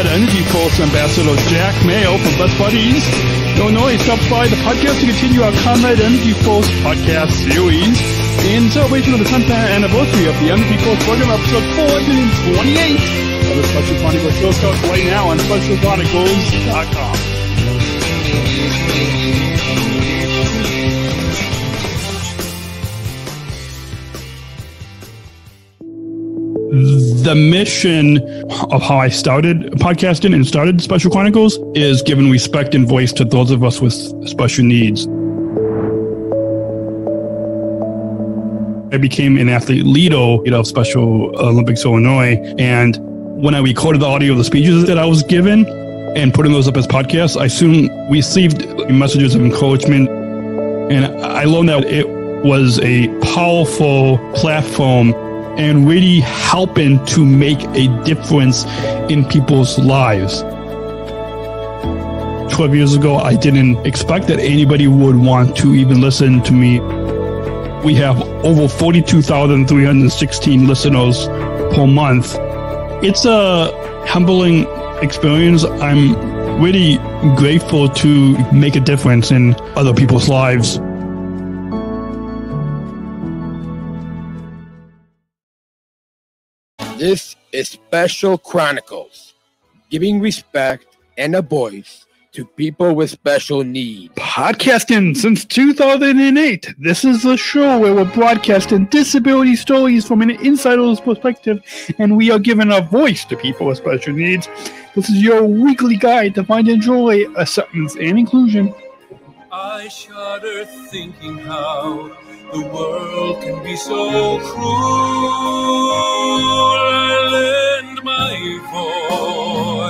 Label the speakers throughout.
Speaker 1: EnergyForce Ambassador Jack Mayo from Best Buddies, Illinois, stops by the podcast to continue our ComEd EnergyForce podcast series in celebration of the 10th anniversary of the EnergyForce program, episode 428 of the Special Chronicles show starts right now on SpecialChronicles.com. The mission of how I started podcasting and started Special Chronicles is giving respect and voice to those of us with special needs. I became an athlete leader of Special Olympics Illinois, and when I recorded the audio of the speeches that I was given and putting those up as podcasts, I soon received messages of encouragement, and I learned that it was a powerful platform and really helping to make a difference in people's lives. 12 years ago, I didn't expect that anybody would want to even listen to me. We have over 42,316 listeners per month. It's a humbling experience. I'm really grateful to make a difference in other people's lives.
Speaker 2: This is Special Chronicles, giving respect and a voice to people with special needs.
Speaker 1: Podcasting since 2008. This is the show where we're broadcasting disability stories from an insider's perspective, and we are giving a voice to people with special needs. This is your weekly guide to find and joy, acceptance, and inclusion.
Speaker 3: I shudder thinking how the world can be so cruel. I lend my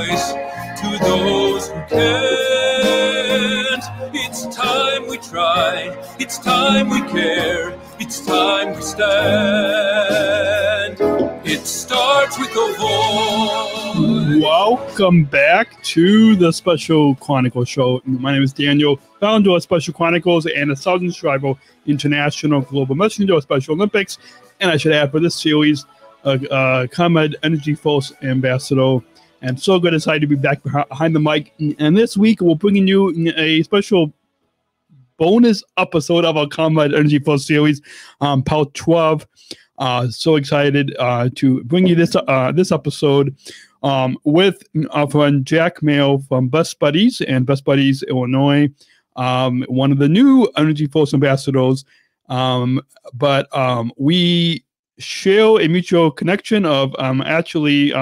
Speaker 3: voice to those who can't. It's time we try, it's time we care, it's time we stand. It starts with a voice.
Speaker 1: Welcome back to the Special Chronicles show. My name is Daniel, founder of Special Chronicles and a Southern Shriver International Global Messenger of Special Olympics. And I should add for this series, ComEd EnergyForce Ambassador. I'm so good excited to be back behind the mic. And this week, we're bringing you a special bonus episode of our ComEd EnergyForce series, part 12. So excited to bring you this episode with our friend Jack Mayo from Best Buddies and Best Buddies Illinois, one of the new EnergyForce ambassadors. But we share a mutual connection of actually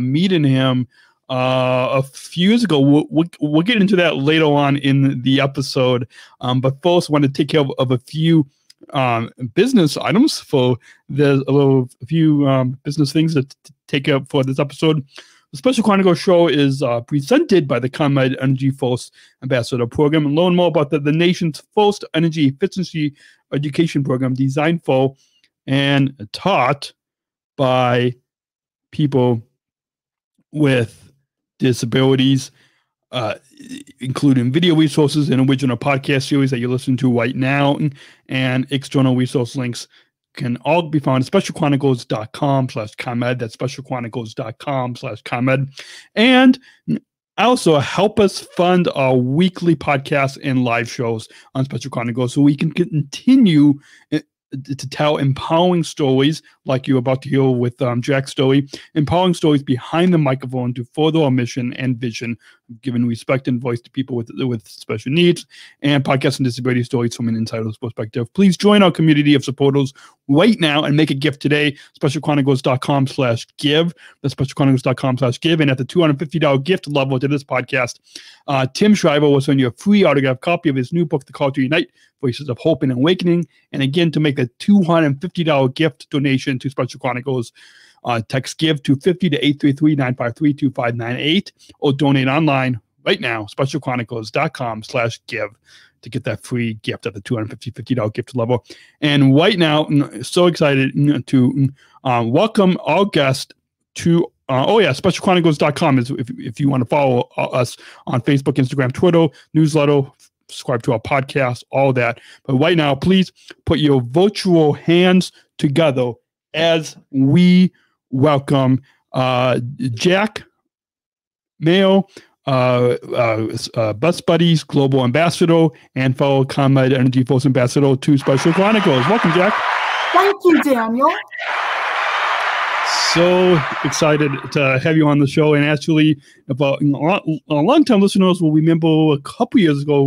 Speaker 1: meeting him a few years ago. We'll get into that later on in the episode. But first, I want to take care of a few business items for a few business things to take up for this episode. The Special Chronicles show is presented by the ComEd EnergyForce Ambassador program, and learn more about the nation's first energy efficiency education program designed for and taught by people with disabilities, including video resources and original podcast series that you're listening to right now, and external resource links can all be found at specialchronicles.com/ComEd. That's specialchronicles.com/ComEd. And also help us fund our weekly podcasts and live shows on Special Chronicles so we can continue to tell empowering stories like you're about to hear with Jack's story, empowering stories behind the microphone to further our mission and vision of giving respect and voice to people with special needs, and podcasting disability stories from an insider's perspective. Please join our community of supporters right now and make a gift today. SpecialChronicles.com/give. That's SpecialChronicles.com/give. And at the $250 gift level to this podcast, Tim Shriver will send you a free autographed copy of his new book, The Call to Unite, Voices of Hope and Awakening. And again, to make a $250 gift donation to Special Chronicles, text GIVE to 50 to 833-953-2598 or donate online right now, SpecialChronicles.com/give to get that free gift at the $250 gift level. And right now, so excited to welcome our guest to SpecialChronicles.com is if you want to follow us on Facebook, Instagram, Twitter, newsletter, subscribe to our podcast, all that. But right now, please put your virtual hands together as we welcome Jack Mayo, Bus Buddies Global Ambassador, and fellow ComEd EnergyForce Ambassador to Special Chronicles. Welcome, Jack.
Speaker 4: Thank you, Daniel.
Speaker 1: So excited to have you on the show. And actually, about long-time listeners will remember a couple years ago,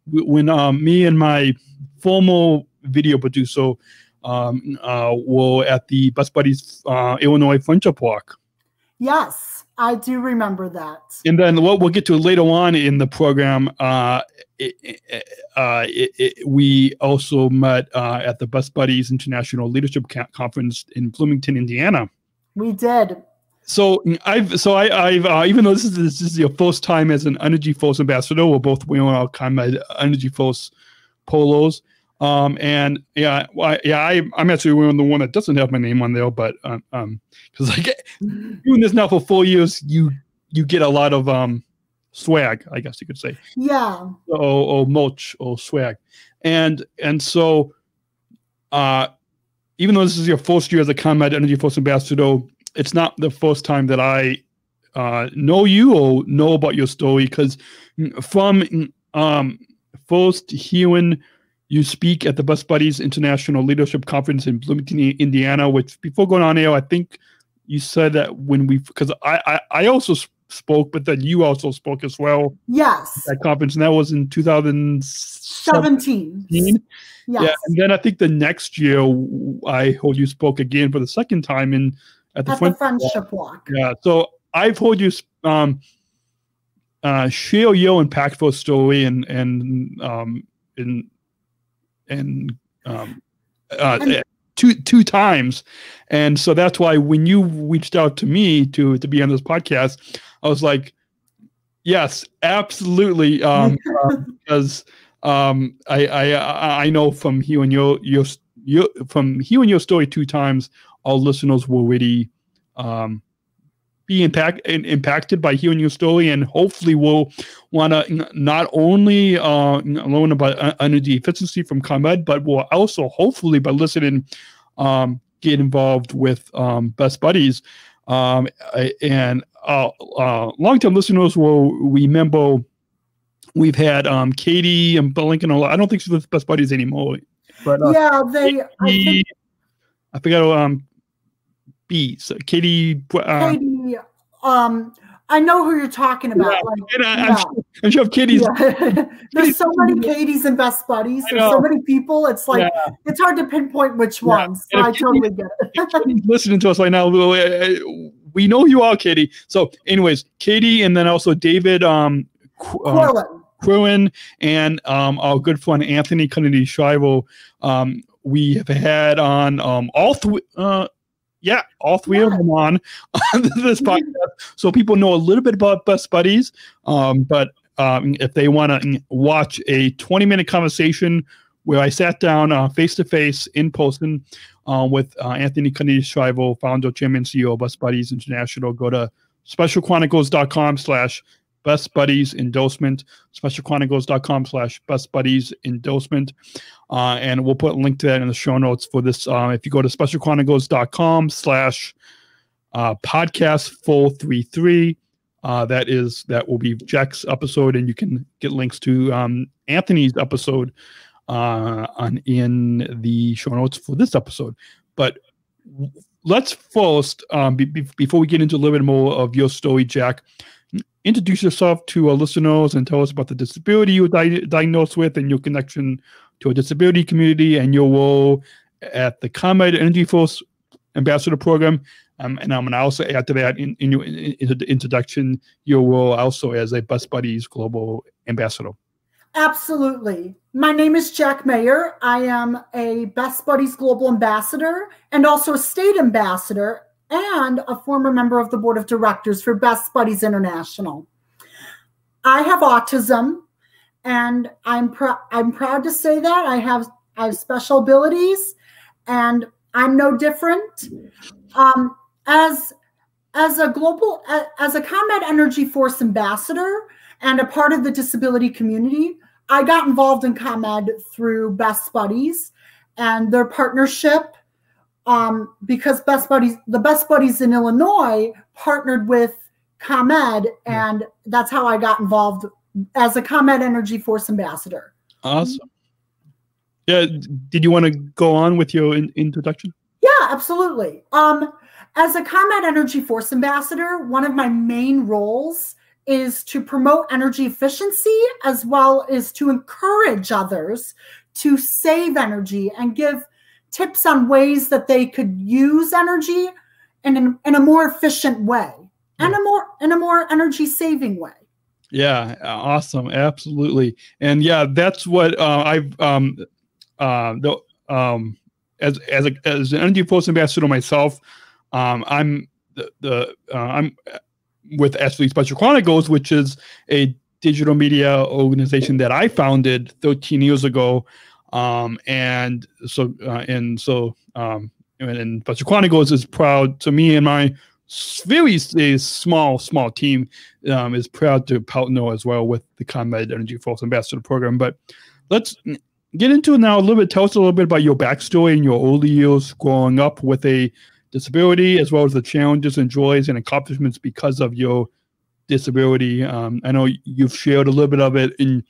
Speaker 1: when me and my former video producer were at the Bus Buddies Illinois Friendship Walk.
Speaker 4: Yes, I do remember that.
Speaker 1: And then what we'll get to later on in the program, we also met at the Bus Buddies International Leadership Conference in Bloomington, Indiana.
Speaker 4: We did.
Speaker 1: So I've even though this is your first time as an EnergyForce ambassador, we're both wearing our ComEd EnergyForce polos. And I'm actually wearing the one that doesn't have my name on there, but because doing this now for 4 years, you get a lot of swag, I guess you could say.
Speaker 4: Yeah.
Speaker 1: Or mulch or swag, and so even though this is your first year as a ComEd EnergyForce ambassador, it's not the first time that I know you or know about your story, because from first hearing you speak at the Bus Buddies International Leadership Conference in Bloomington, Indiana, which before going on air, I think you said that because I also spoke, but then you also spoke as well.
Speaker 4: Yes.
Speaker 1: At that conference, and that was in 2017.
Speaker 4: Yes.
Speaker 1: Yeah, and then I think the next year I heard you spoke again for the second time at the Friendship Walk. Yeah, so I've heard you share your impactful story two times, and so that's why when you reached out to me to be on this podcast, I was like, yes, absolutely, because I know from hearing your story two times, our listeners will really be impacted by hearing your story, and hopefully will want to not only learn about energy efficiency from ComEd, but will also hopefully by listening get involved with Bus Buddies. And long-term listeners will remember we've had Katie and Lincoln. I don't think she's with Bus Buddies anymore, but I forgot B. So Katie.
Speaker 4: Katie. I know who you're talking about.
Speaker 1: Yeah, I'm sure Katie's.
Speaker 4: Yeah. There's so many Katies and Bus Buddies. There's so many people. It's like it's hard to pinpoint which ones. So I totally get it.
Speaker 1: If Katie's listening to us right now, we know you are, Katie. So, anyways, Katie, and then also David Quillen, and our good friend Anthony Kennedy Shriver. We have had on all three of them on this podcast, so people know a little bit about Bus Buddies. But if they want to watch a 20-minute conversation where I sat down face to face in person with Anthony Kennedy Shriver, founder, chairman, CEO of Bus Buddies International, go to specialchronicles.com/Bus Buddies endorsement, specialchronicles.com/Bus Buddies endorsement. And we'll put a link to that in the show notes for this. If you go to specialchronicles.com/podcast433, that will be Jack's episode, and you can get links to Anthony's episode in the show notes for this episode. But let's first, before we get into a little bit more of your story, Jack, introduce yourself to our listeners and tell us about the disability you were diagnosed with and your connection to a disability community and your role at the ComEd EnergyForce Ambassador Program. And I'm going to also add to that in your introduction, your role also as a Bus Buddies Global Ambassador.
Speaker 4: Absolutely. My name is Jack Mayer. I am a Bus Buddies Global Ambassador and also a state ambassador and a former member of the board of directors for Bus Buddies International. I have autism, and I'm proud to say that I have special abilities, and I'm no different. As a ComEd EnergyForce ambassador and a part of the disability community, I got involved in ComEd through Bus Buddies and their partnership. Because the Bus Buddies in Illinois partnered with ComEd, and that's how I got involved as a ComEd EnergyForce Ambassador.
Speaker 1: Awesome. Yeah. Did you want to go on with your introduction?
Speaker 4: Yeah, absolutely. As a ComEd EnergyForce Ambassador, one of my main roles is to promote energy efficiency as well as to encourage others to save energy and give tips on ways that they could use energy in a more efficient way and in a more energy saving way. Yeah,
Speaker 1: awesome, absolutely, and yeah, that's what I've as an EnergyForce ambassador myself, I'm I'm with actually Special Chronicles, which is a digital media organization that I founded 13 years ago, and Special Chronicles is proud to me and my very small team is proud to partner as well with the ComEd EnergyForce Ambassador program. But let's get into it now a little bit. Tell us a little bit about your backstory and your early years growing up with a disability, as well as the challenges and joys and accomplishments because of your disability. I know you've shared a little bit of it in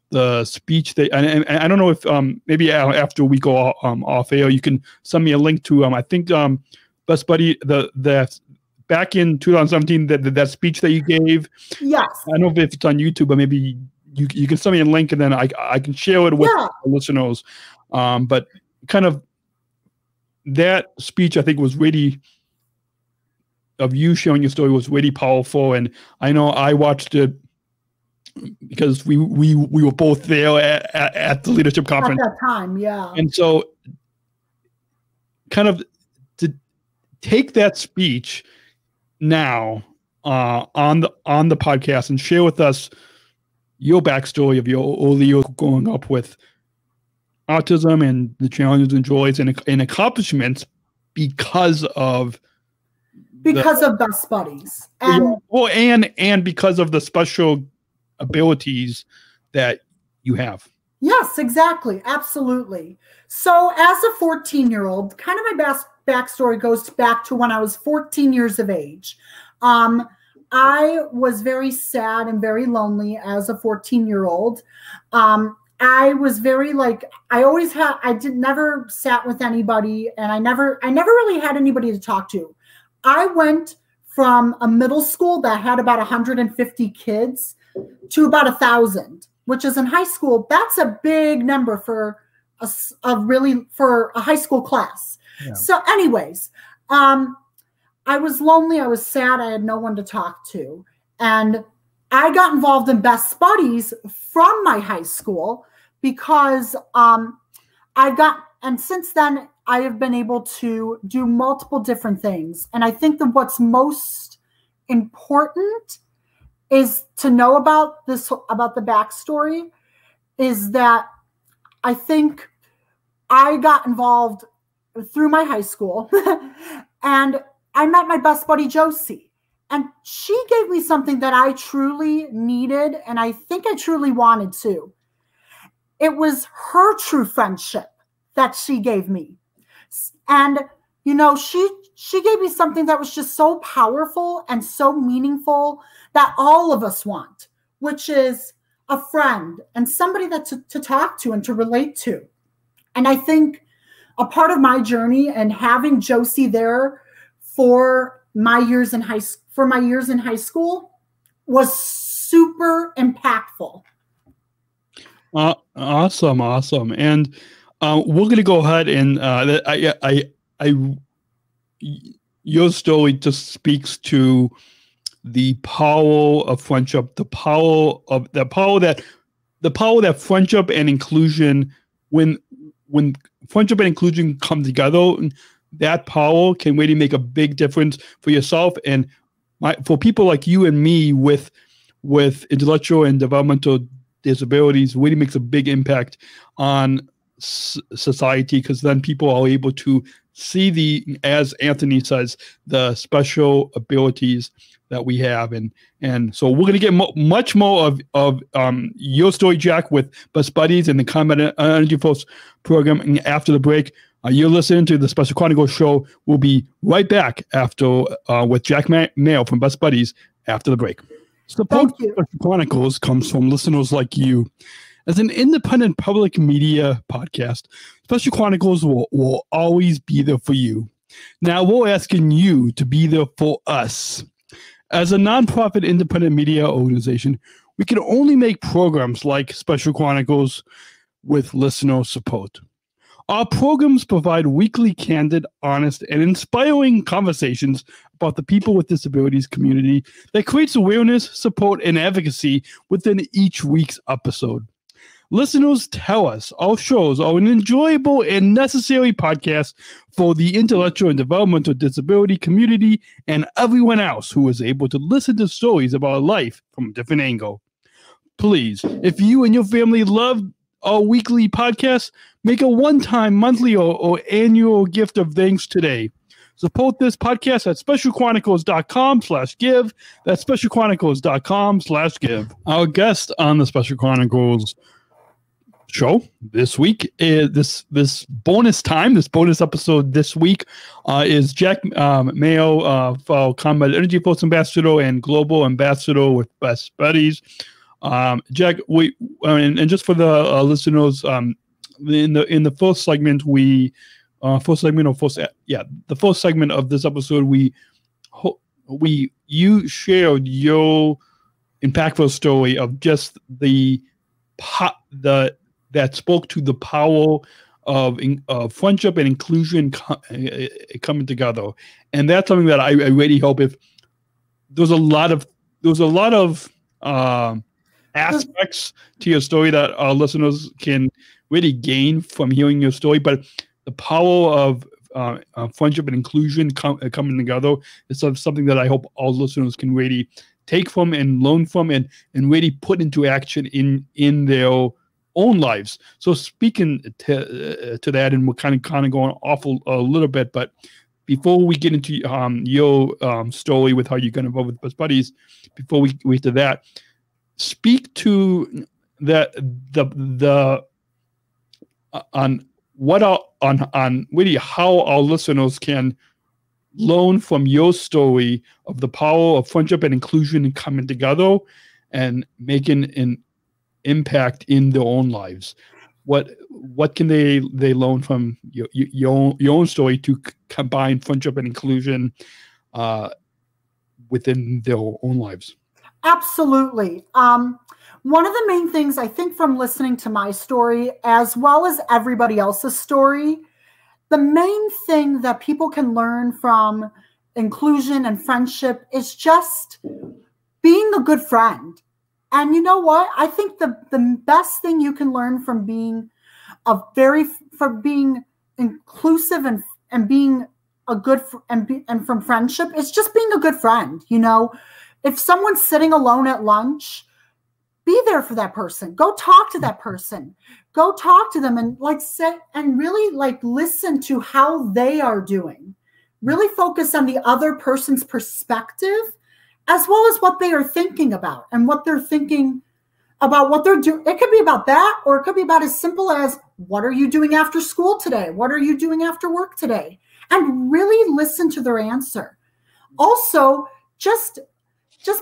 Speaker 1: the speech that, and I don't know if maybe after we go off air, you can send me a link to I think Best Buddy the back in 2017 that speech that you gave.
Speaker 4: Yes.
Speaker 1: I don't know if it's on YouTube, but maybe you can send me a link and then I can share it with the listeners. But kind of that speech, I think, was really, of you sharing your story, was really powerful. And I know I watched it because we were both there at the leadership conference
Speaker 4: at that time. Yeah.
Speaker 1: And so kind of to take that speech now on the podcast and share with us your backstory of your early years growing up with autism and the challenges and joys and accomplishments because of
Speaker 4: Best Buddies,
Speaker 1: and because of the special abilities that you have.
Speaker 4: Yes, exactly, absolutely. So, as a 14-year-old, kind of my backstory goes back to when I was 14 years of age. I was very sad and very lonely as a 14-year-old. I was very never sat with anybody, and I never really had anybody to talk to. I went from a middle school that had about 150 kids to about 1,000, which is in high school. That's a big number for a high school class. Yeah. So anyways, I was lonely. I was sad. I had no one to talk to. And I got involved in Best Buddies from my high school because and since then I have been able to do multiple different things. And I think that what's most important is to know about the backstory is that I think I got involved through my high school and I met my best buddy, Josie, and she gave me something that I truly needed. And I think I truly wanted to. It was her true friendship that she gave me. And, she gave me something that was just so powerful and so meaningful that all of us want, which is a friend and somebody to talk to and to relate to. And I think a part of my journey and having Josie there for my years in high school was super impactful.
Speaker 1: Awesome. And we're going to go ahead and your story just speaks to the power of friendship, the power that friendship and inclusion, when friendship and inclusion come together, that power can really make a big difference for yourself and for people like you and me with intellectual and developmental disabilities. Really makes a big impact on society, because then people are able to see as Anthony says, the special abilities that we have. And so we're going to get much more of your story, Jack, with Best Buddies and the ComEd EnergyForce program. And after the break, you're listening to the Special Chronicles show. We'll be right back after with Jack Mayo from Best Buddies after the break. Support
Speaker 4: Thank you.
Speaker 1: Special Chronicles comes from listeners like you. As an independent public media podcast, Special Chronicles will always be there for you. Now we're asking you to be there for us. As a nonprofit independent media organization, we can only make programs like Special Chronicles with listener support. Our programs provide weekly, candid, honest, and inspiring conversations about the people with disabilities community that creates awareness, support, and advocacy within each week's episode. Listeners tell us our shows are an enjoyable and necessary podcast for the intellectual and developmental disability community and everyone else who is able to listen to stories about life from a different angle. Please, if you and your family love our weekly podcast, make a one-time, monthly, or annual gift of thanks today. Support this podcast at specialchronicles.com/give. That's specialchronicles.com/give. Our guest on the Special Chronicles show this week is this bonus episode this week is Jack Mayo for ComEd EnergyForce Ambassador and Global Ambassador with Best Buddies. Jack, and just for the listeners, in the first segment the first segment of this episode, you shared your impactful story of just that spoke to the power of friendship and inclusion coming together, and that's something that I really hope if there's a lot of aspects to your story that our listeners can really gain from hearing your story, but the power of friendship and inclusion coming together is something that I hope all listeners can really take from and learn from and really put into action in their own lives. So speaking to that, and we're kind of going off a little bit, but before we get into your story with how you got involved with Best Buddies, before we get to that, speak to on really how our listeners can learn from your story of the power of friendship and inclusion and coming together and making an impact in their own lives. What can they learn from your own story to combine friendship and inclusion within their own lives?
Speaker 4: Absolutely. One of the main things I think from listening to my story, as well as everybody else's story, the main thing that people can learn from inclusion and friendship is just being a good friend. And you know what? I think the best thing you can learn from being being inclusive and being a good and from friendship is just being a good friend. You know, if someone's sitting alone at lunch, be there for that person. Go talk to that person. Go talk to them and sit and really listen to how they are doing. Really focus on the other person's perspective, as well as what they are thinking about and what they're thinking about what they're doing. It could be about that, or it could be about as simple as, what are you doing after school today? What are you doing after work today? And really listen to their answer. Also, just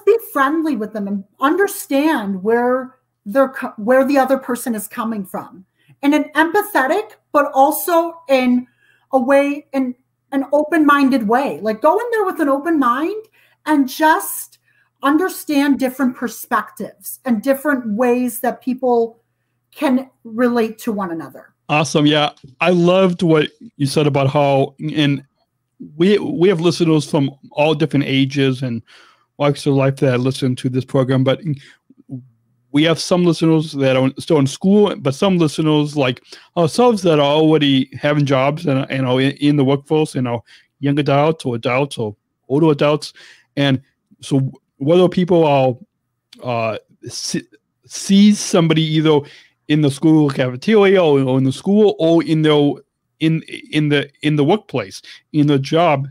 Speaker 4: be friendly with them and understand where the other person is coming from in an empathetic, but also in a way, in an open-minded way. Go in there with an open mind and just understand different perspectives and different ways that people can relate to one another.
Speaker 1: Awesome. Yeah. I loved what you said about how, and we have listeners from all different ages and walks of life that listen to this program, but we have some listeners that are still in school, but some listeners like ourselves that are already having jobs and are in the workforce, young adults or older adults. And so whether people are see somebody either in the school cafeteria or in the school or in the workplace, in the job,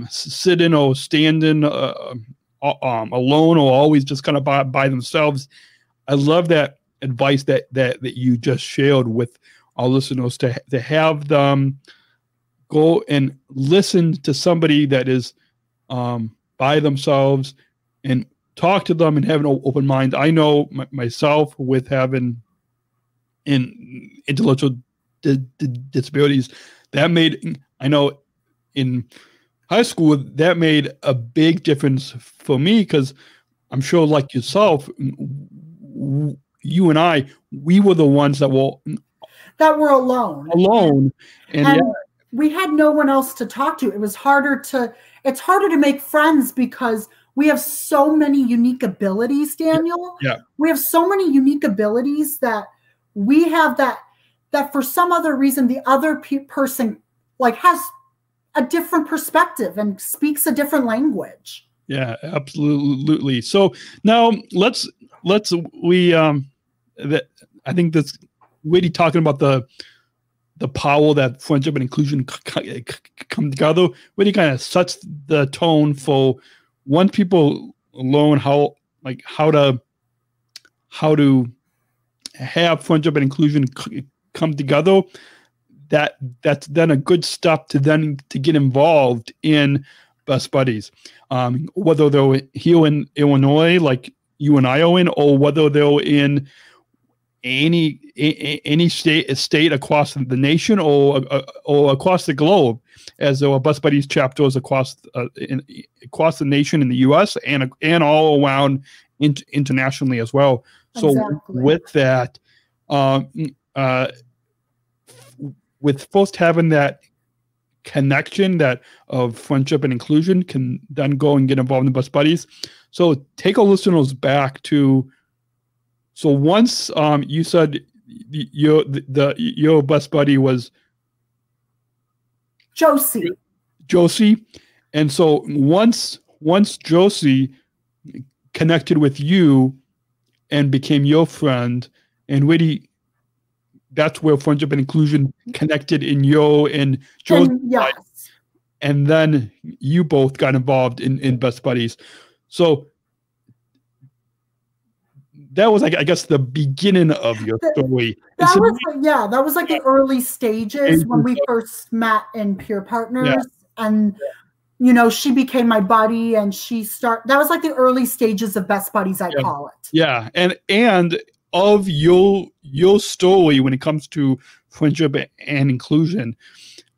Speaker 1: sitting or standing alone or always just kind of by themselves. I love that advice that you just shared with our listeners to have them go and listen to somebody that is by themselves, and talk to them and have an open mind. I know myself with having intellectual disabilities, that made, I know in high school, that made a big difference for me, because I'm sure like yourself, you and I, we were the ones that were
Speaker 4: alone.
Speaker 1: And
Speaker 4: yeah, we had no one else to talk to. It's harder to make friends because we have so many unique abilities, Daniel.
Speaker 1: Yeah.
Speaker 4: We have so many unique abilities that we have that for some other reason, the other person like has a different perspective and speaks a different language.
Speaker 1: Yeah, absolutely. So now I think that's really talking about the power that friendship and inclusion come together, really kind of sets the tone for once people learn how to have friendship and inclusion come together. That's then a good step to get involved in Best Buddies, whether they're here in Illinois, like you and I are in, or whether they're in any state across the nation or across the globe, as there are Best Buddies chapters across the nation in the U.S. and all around internationally as well. So
Speaker 4: exactly.
Speaker 1: With that, with first having that connection that of friendship and inclusion, can then go and get involved in Best Buddies. So take our listeners back to. So once you said your best buddy was Josie, and so once Josie connected with you and became your friend, and really that's where friendship and inclusion connected in your and Josie's life, and then you both got involved in Best Buddies. So that was, like, I guess, the beginning of your story.
Speaker 4: That was like the early stages when we first met in Peer Partners, and she became my buddy, and that was like the early stages of Best Buddies, I call it.
Speaker 1: Yeah, and of your story when it comes to friendship and inclusion,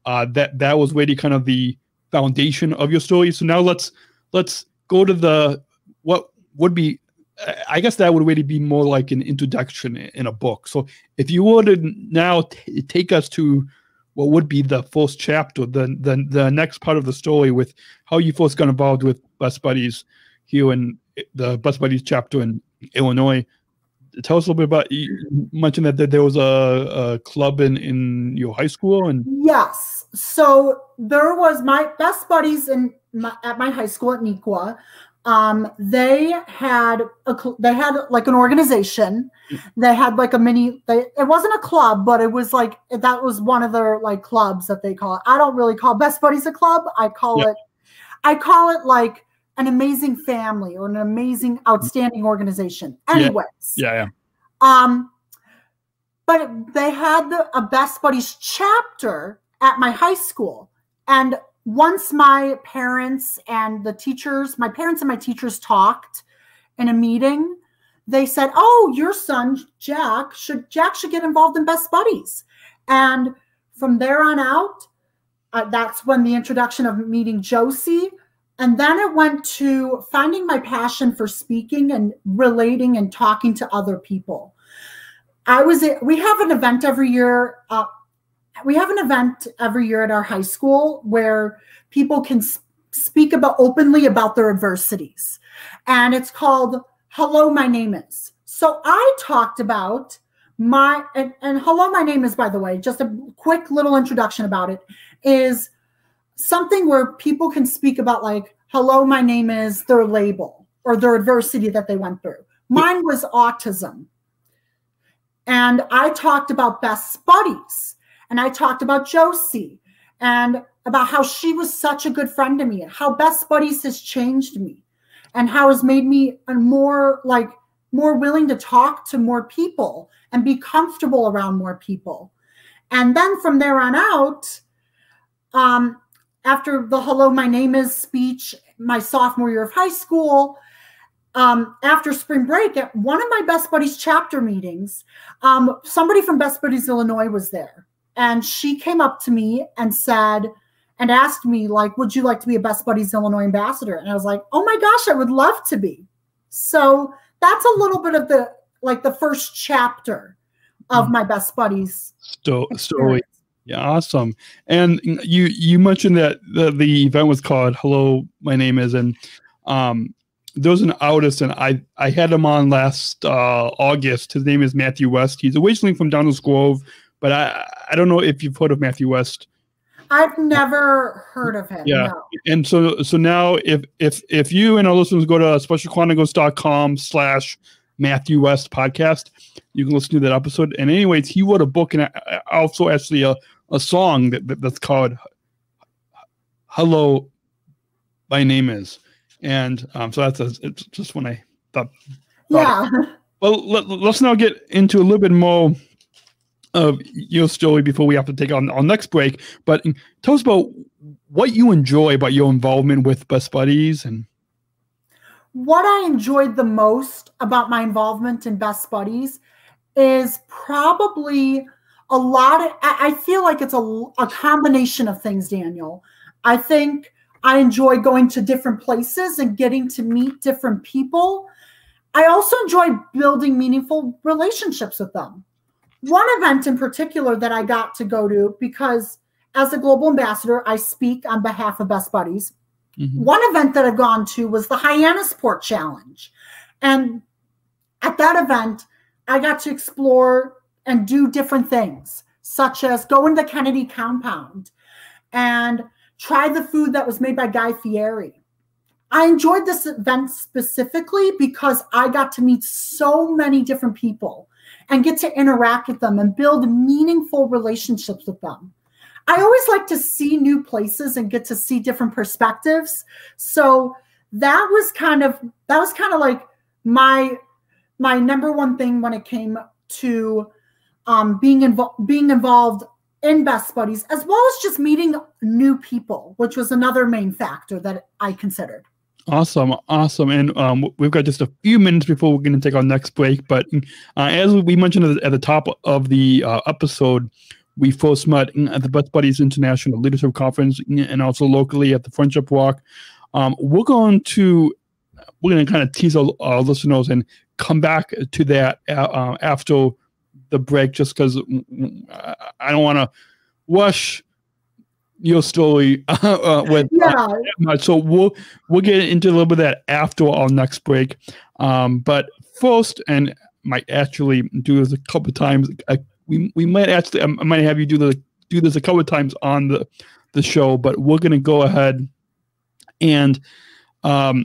Speaker 1: that was really kind of the foundation of your story. So now let's go to what would be. I guess that would really be more like an introduction in a book. So if you were to now take us to what would be the first chapter, the next part of the story with how you first got involved with Best Buddies here in the Best Buddies chapter in Illinois. Tell us a little bit about, you mentioned that there was a club in your high school. And
Speaker 4: yes. So there was my Best Buddies at my high school at Neuqua. They had like an organization. They had like it wasn't a club, but it was like, that was one of their like clubs that they call it. I don't really call Best Buddies a club. I call it like an amazing family or an amazing, outstanding organization. Anyways.
Speaker 1: Yeah.
Speaker 4: But they had a Best Buddies chapter at my high school. And once my parents and my teachers talked in a meeting, they said, "Oh, your son, Jack should get involved in Best Buddies." And from there on out, that's when the introduction of meeting Josie. And then it went to finding my passion for speaking and relating and talking to other people. We have an event every year. We have an event every year at our high school where people can speak openly about their adversities. And it's called Hello, My Name Is. So I talked about and Hello, My Name Is, by the way, just a quick little introduction about it, is something where people can speak about, like, hello, my name is, their label or their adversity that they went through. Mine was autism. And I talked about Best Buddies. And I talked about Josie and about how she was such a good friend to me and how Best Buddies has changed me and how it's made me more willing to talk to more people and be comfortable around more people. And then from there on out, after the Hello, My Name Is speech, my sophomore year of high school, after spring break at one of my Best Buddies chapter meetings, somebody from Best Buddies Illinois was there, and she came up to me and asked me, like, would you like to be a Best Buddies Illinois ambassador? And I was like, oh my gosh, I would love to be. So that's a little bit of the first chapter of my Best Buddies
Speaker 1: story. Yeah, awesome. And you mentioned that the event was called Hello, My Name Is, and there was an artist, and I had him on last August. His name is Matthew West. He's originally from Downers Grove, but I don't know if you've heard of Matthew West.
Speaker 4: I've never heard of him.
Speaker 1: Yeah.
Speaker 4: No.
Speaker 1: And so now if you and our listeners go to specialchronicles.com/Matthew West podcast, you can listen to that episode. And anyways, he wrote a book and also actually a song that's called Hello, My Name Is. And so it's just when I thought.
Speaker 4: Yeah.
Speaker 1: Well, let's now get into a little bit more of your story before we have to take on our next break. But tell us about what you enjoy about your involvement with Best Buddies. And
Speaker 4: what I enjoyed the most about my involvement in Best Buddies is probably I feel like it's a combination of things, Daniel. I think I enjoy going to different places and getting to meet different people. I also enjoy building meaningful relationships with them. One event in particular that I got to go to, because as a global ambassador, I speak on behalf of Best Buddies. Mm-hmm. One event that I've gone to was the Hyannis Port Challenge. And at that event, I got to explore and do different things, such as go into the Kennedy compound and try the food that was made by Guy Fieri. I enjoyed this event specifically because I got to meet so many different people and get to interact with them and build meaningful relationships with them. I always like to see new places and get to see different perspectives. So that was kind of like my number one thing when it came to being involved in Best Buddies, as well as just meeting new people, which was another main factor that I considered.
Speaker 1: Awesome. And we've got just a few minutes before we're going to take our next break. But as we mentioned at the top of the episode, we first met at the Best Buddies International Leadership Conference and also locally at the Friendship Walk. We're going to kind of tease our listeners and come back to that after the break, just because I don't want to rush your story with so we'll get into a little bit of that after our next break. But first, and might actually do this a couple of times. We might actually I might have you do this a couple of times on the show, but we're going to go ahead and right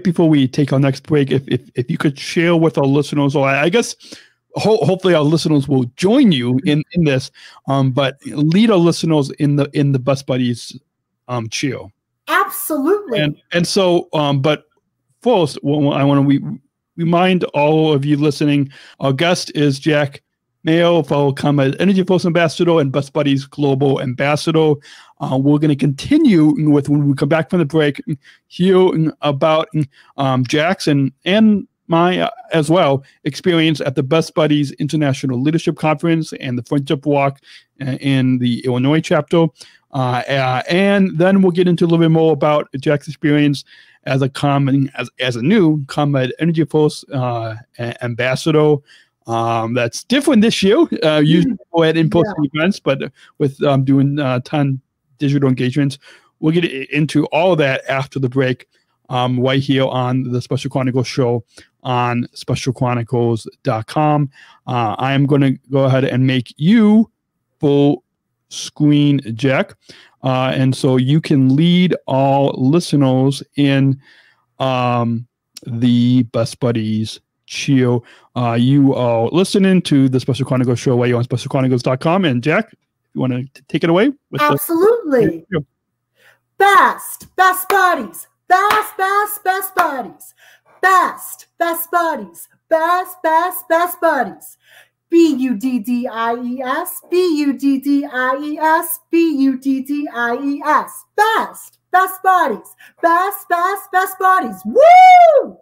Speaker 1: before we take our next break, if you could share with our listeners, or I guess hopefully our listeners will join you in this, but lead our listeners in the Best Buddies cheer.
Speaker 4: Absolutely.
Speaker 1: And so, but first, I want to remind all of you listening, our guest is Jack Mayo, fellow ComEd EnergyForce Ambassador and Best Buddies Global Ambassador. We're going to continue with, when we come back from the break, hear about Jackson and my as well experience at the Best Buddies International Leadership Conference and the Friendship Walk in the Illinois chapter. And then we'll get into a little bit more about Jack's experience as a new ComEd EnergyForce ambassador. That's different this year. Usually go at in-person events, but with doing ton digital engagements. We'll get into all of that after the break, right here on the Special Chronicles show on specialchronicles.com. I am going to go ahead and make you full screen, Jack. And so you can lead all listeners in the Best Buddies cheer. You are listening to the Special Chronicles show right here on specialchronicles.com. And Jack, you want to take it away?
Speaker 4: Absolutely. Best Buddies. Best Buddies. Best Buddies. Best Buddies. Best Buddies. BUDDIES. BUDDIES. BUDDIES. Best Best buddies. Best buddies. Woo!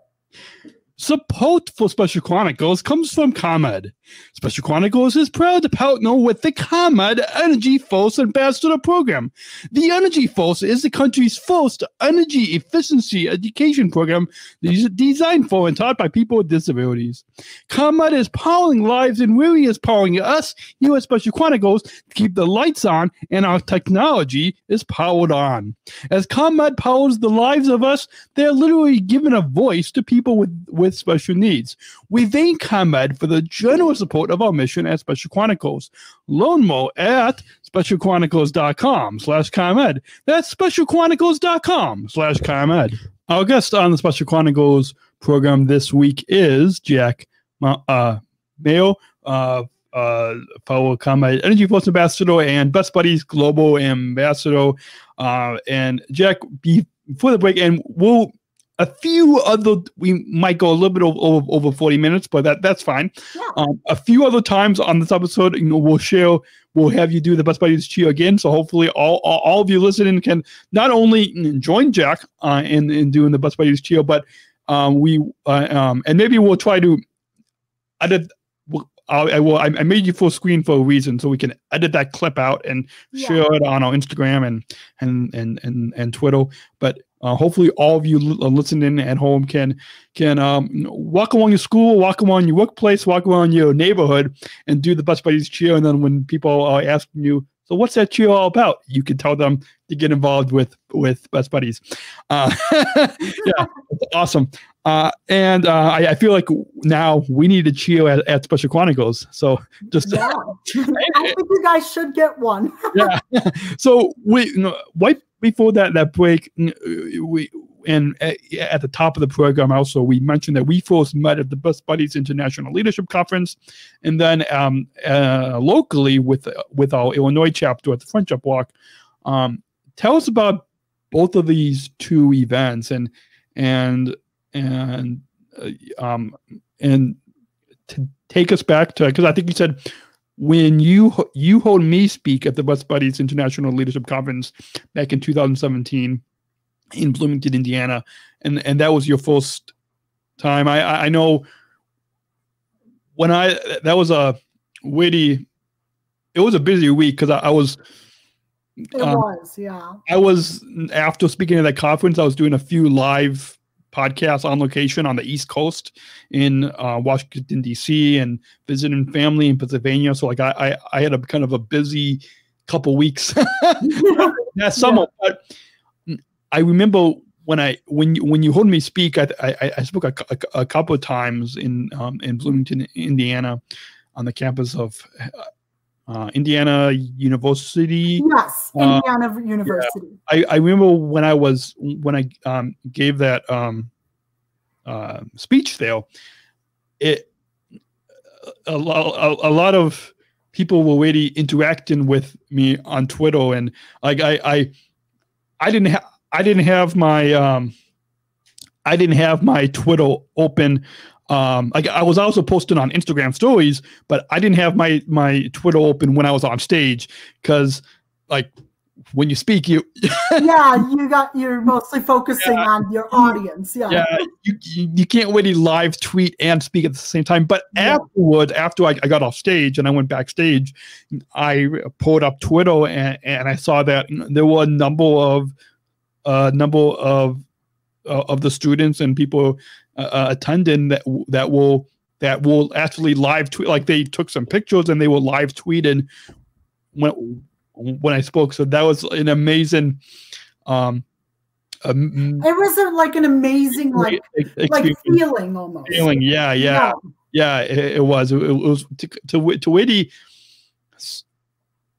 Speaker 1: Support for Special Chronicles comes from ComEd. Special Chronicles is proud to partner with the ComEd EnergyForce Ambassador program. The EnergyForce is the country's first energy efficiency education program designed for and taught by people with disabilities. ComEd is powering lives and really is powering us here at Special Chronicles to keep the lights on and our technology is powered on. As ComEd powers the lives of us, they're literally giving a voice to people with special needs. We thank ComEd for the generous support of our mission at Special Chronicles. Learn more at specialchronicles.com/ComEd. That's specialchronicles.com/ComEd. Our guest on the Special Chronicles program this week is Jack Mayo, fellow ComEd EnergyForce Ambassador and Best Buddies Global Ambassador. And Jack, before the break, and we might go a little bit over 40 minutes, but that's fine.
Speaker 4: Yeah.
Speaker 1: A few other times on this episode, we'll have you do the Best Buddies cheer again. So hopefully all of you listening can not only join Jack in doing the Best Buddies cheer, but and maybe we'll try to edit. I made you full screen for a reason, so we can edit that clip out and share it on our Instagram and Twitter. But hopefully, all of you listening at home can walk along your school, walk along your workplace, walk around your neighborhood, and do the Best Buddies cheer. And then when people are asking you, so what's that cheer all about? You can tell them to get involved with Best Buddies. Yeah, it's awesome. And I feel like now we need to cheer at Special Chronicles. So just
Speaker 4: I think you guys should get one.
Speaker 1: Yeah. So right before that break, at the top of the program also we mentioned that we first met at the Best Buddies International Leadership Conference, and then locally with our Illinois chapter at the Friendship Walk. Tell us about both of these two events and to take us back to, because I think you said when you heard me speak at the Best Buddies International Leadership Conference back in 2017 in Bloomington, Indiana, and that was your first time. I know that was a witty. It was a busy week because I was. I was, after speaking at that conference, I was doing a few live podcasts on location on the East Coast in Washington, D.C., and visiting family in Pennsylvania. So I had a kind of a busy couple weeks that summer. But I remember when you heard me speak, I spoke a couple of times in Bloomington, Indiana, on the campus of Indiana University.
Speaker 4: Yes, Indiana University.
Speaker 1: Yeah. I remember when I gave that speech there, a lot of people were really interacting with me on Twitter, and I didn't have my Twitter open. I was also posting on Instagram stories, but I didn't have my Twitter open when I was on stage, because when you speak, you're mostly focusing on your audience. You can't really live tweet and speak at the same time. But afterward, after I got off stage and I went backstage, I pulled up Twitter and I saw that there were a number of the students and people attending that will actually live tweet. Like, they took some pictures and they will live tweeting when I spoke. So that was an amazing. It
Speaker 4: was an amazing feeling almost.
Speaker 1: Feeling, yeah. It was. It was to Whitty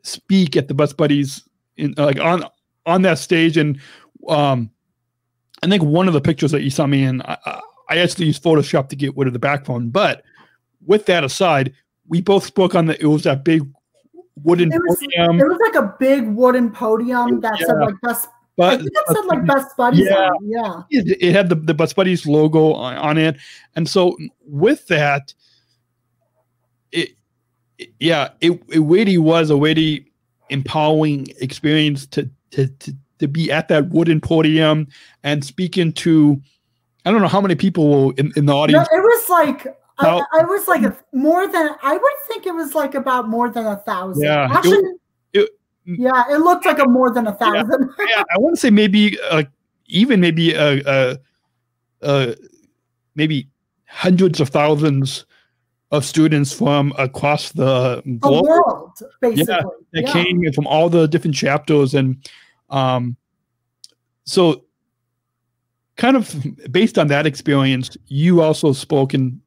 Speaker 1: speak at the Best Buddies on that stage, and I think one of the pictures that you saw me in, I actually used Photoshop to get rid of the background. But with that aside, we both spoke on it was that big wooden podium.
Speaker 4: It was like a big wooden podium that said Best. I think it said Best Buddies. Yeah.
Speaker 1: It had the Best Buddies logo on it, and so with that, it really was a really empowering experience to to be at that wooden podium and speaking to, I don't know how many people in the audience.
Speaker 4: No, it was like I was like more than, I would think it was like about more than 1,000.
Speaker 1: Yeah,
Speaker 4: actually, it looked like more than 1,000.
Speaker 1: Yeah, I want to say maybe even maybe maybe hundreds of thousands of students from across the globe,
Speaker 4: world, basically.
Speaker 1: That came from all the different chapters, and so kind of based on that experience, you also spoke and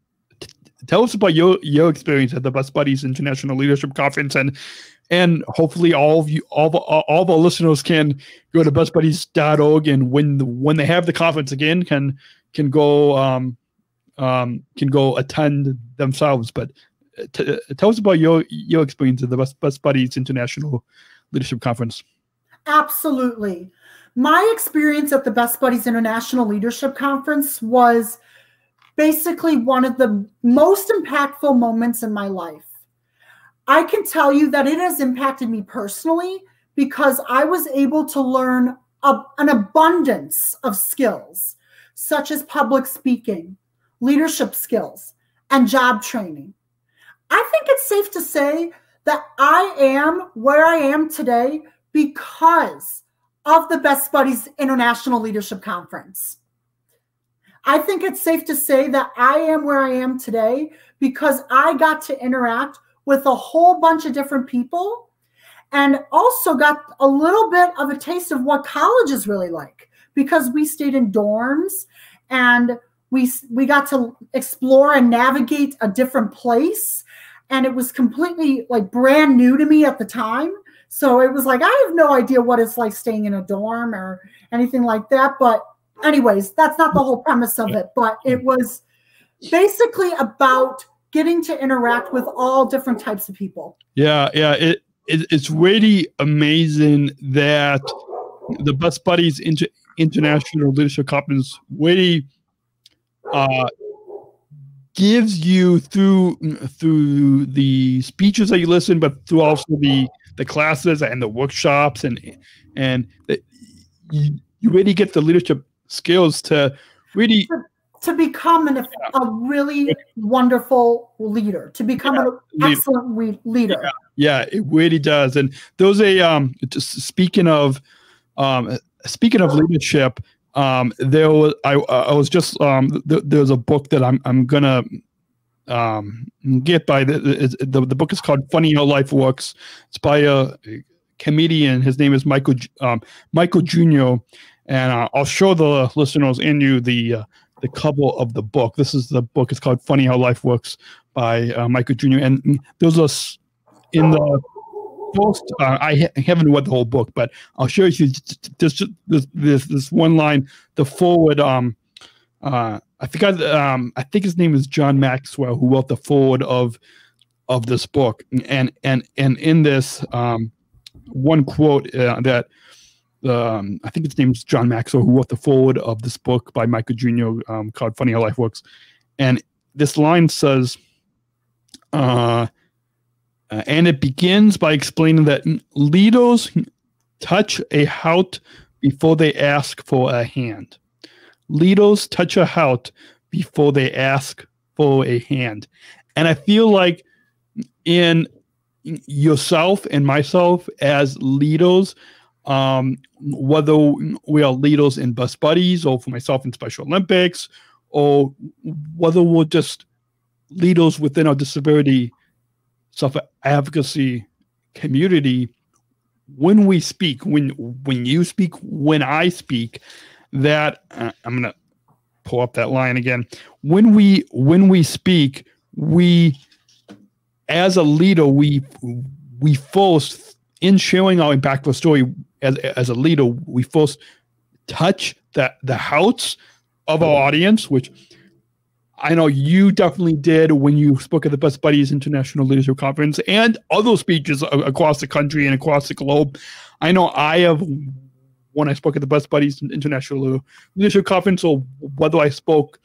Speaker 1: tell us about your experience at the Best Buddies International Leadership Conference, and hopefully all of our listeners can go to bestbuddies.org, and when they have the conference again, can go attend themselves. But tell us about your experience at the Best Buddies International Leadership Conference.
Speaker 4: Absolutely. My experience at the Best Buddies International Leadership Conference was basically one of the most impactful moments in my life. I can tell you that it has impacted me personally because I was able to learn an abundance of skills, such as public speaking, leadership skills, and job training. I think it's safe to say that I am where I am today because of the Best Buddies International Leadership Conference. I think it's safe to say that I am where I am today because I got to interact with a whole bunch of different people and also got a little bit of a taste of what college is really like, because we stayed in dorms and we got to explore and navigate a different place. And it was completely like brand new to me at the time. So it was like, I have no idea what it's like staying in a dorm or anything like that. But anyways, that's not the whole premise of it. But it was basically about getting to interact with all different types of people. Yeah.
Speaker 1: It's really amazing that the Best Buddies International Leadership Conference really gives you through the speeches that you listen, but through also the classes and the workshops, and you really get the leadership skills to really
Speaker 4: become a really wonderful leader, to become an excellent leader.
Speaker 1: Yeah, it really does. And those just speaking of leadership, there was there's a book that I'm gonna get by the book is called Funny How Life Works. It's by a comedian. His name is Michael Jr. And I'll show the listeners and you the cover of the book. This is the book. It's called Funny How Life Works by Michael Jr. And those are in the post. I haven't read the whole book, but I'll show you this one line. The forward. I think his name is John Maxwell, who wrote the forward of this book. And in this one quote that. I think his name's John Maxwell, who wrote the foreword of this book by Michael Jr. Called Funny How Life Works. And this line says, and it begins by explaining that leaders touch a heart before they ask for a hand. Leaders touch a heart before they ask for a hand. And I feel like in yourself and myself as leaders, whether we are leaders in Best Buddies or for myself in Special Olympics, or whether we're just leaders within our disability self-advocacy community, when we speak, when you speak, when I speak, that I'm going to pull up that line again. When we speak, we, as a leader, we first, in sharing our impactful story, as a leader, we first touch the hearts of our audience, which I know you definitely did when you spoke at the Best Buddies International Leadership Conference and other speeches across the country and across the globe. I know I have, when I spoke at the Best Buddies International Leadership Conference, or whether I spoke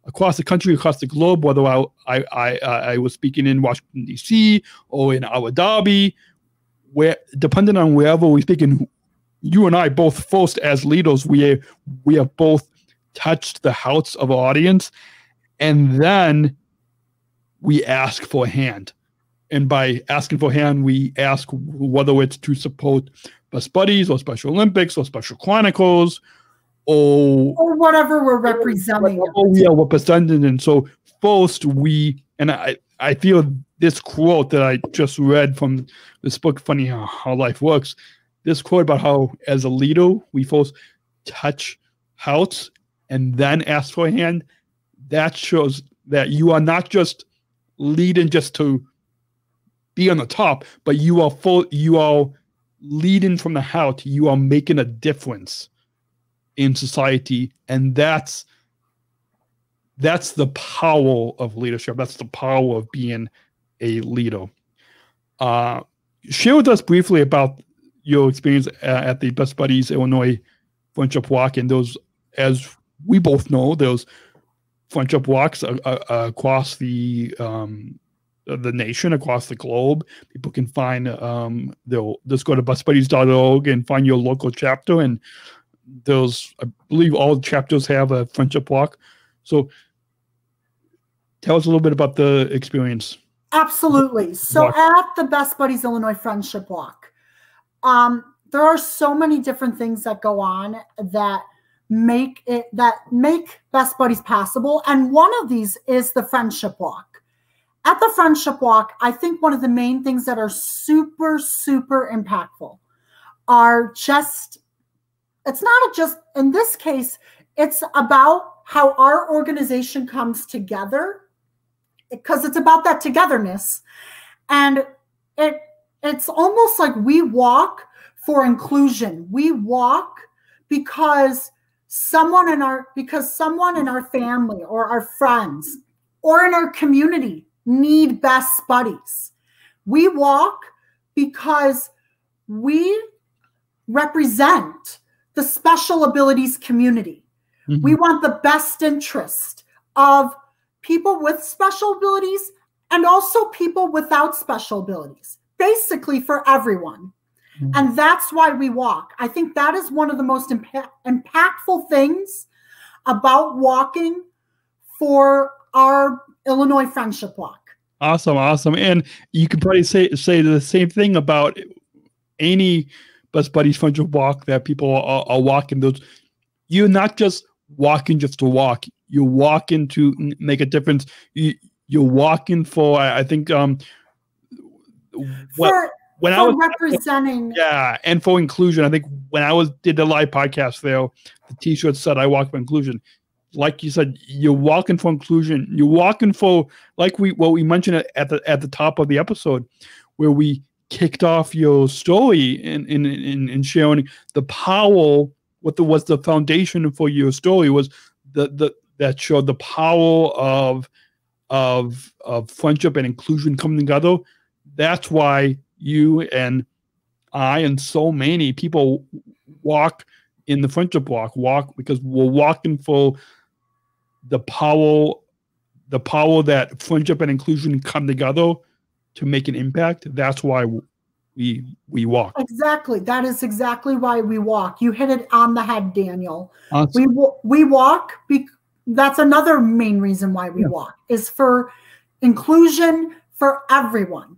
Speaker 1: across the country, across the globe, whether I was speaking in Washington, D.C. or in Abu Dhabi, where, depending on wherever we speak and you and I both first as leaders, we have both touched the hearts of our audience, and then we ask for a hand. And by asking for a hand, we ask whether it's to support Best Buddies or Special Olympics or Special Chronicles or
Speaker 4: whatever we're representing.
Speaker 1: We're representing. And so first I feel this quote that I just read from this book, Funny How Life Works, this quote about how as a leader, we first touch hearts and then ask for a hand, that shows that you are not just leading just to be on the top, but you are leading from the heart. You are making a difference in society, and that's the power of leadership. That's the power of being a leader. Share with us briefly about your experience at the Best Buddies Illinois Friendship Walk, and those, as we both know, those friendship walks across the nation, across the globe. People can find they'll just go to bestbuddies.org and find your local chapter, and those, I believe all chapters have a friendship walk. So tell us a little bit about the experience.
Speaker 4: Absolutely. So at the Best Buddies Illinois Friendship Walk, there are so many different things that go on that make Best Buddies possible. And one of these is the Friendship Walk. At the Friendship Walk, I think one of the main things that are super, super impactful are just, it's not just, in this case, it's about how our organization comes together, because it's about that togetherness. And it's almost like we walk for inclusion. We walk because someone in our family or our friends or in our community need Best Buddies. We walk because we represent the special abilities community. Mm-hmm. We want the best interest of people with special abilities and also people without special abilities, basically for everyone. Mm-hmm. And that's why we walk. I think that is one of the most impactful things about walking for our Illinois Friendship Walk.
Speaker 1: Awesome. And you could probably say the same thing about any Best Buddies Friendship Walk that people are walking. Those, you're not just walking just to walk. You're walking to make a difference. You're walking for, I think, when I was representing, and for inclusion. I think when I did the live podcast there, the T-shirt said "I walk for inclusion." Like you said, you're walking for inclusion. You're walking for, like what we mentioned at the top of the episode, where we kicked off your story in sharing the power. What was the foundation for your story was that showed the power of friendship and inclusion coming together. That's why you and I and so many people walk in the Friendship Walk because we're walking for the power that friendship and inclusion come together to make an impact. That's why we walk.
Speaker 4: Exactly. That is exactly why we walk. You hit it on the head, Daniel. Awesome. We walk. That's another main reason why we walk, is for inclusion for everyone.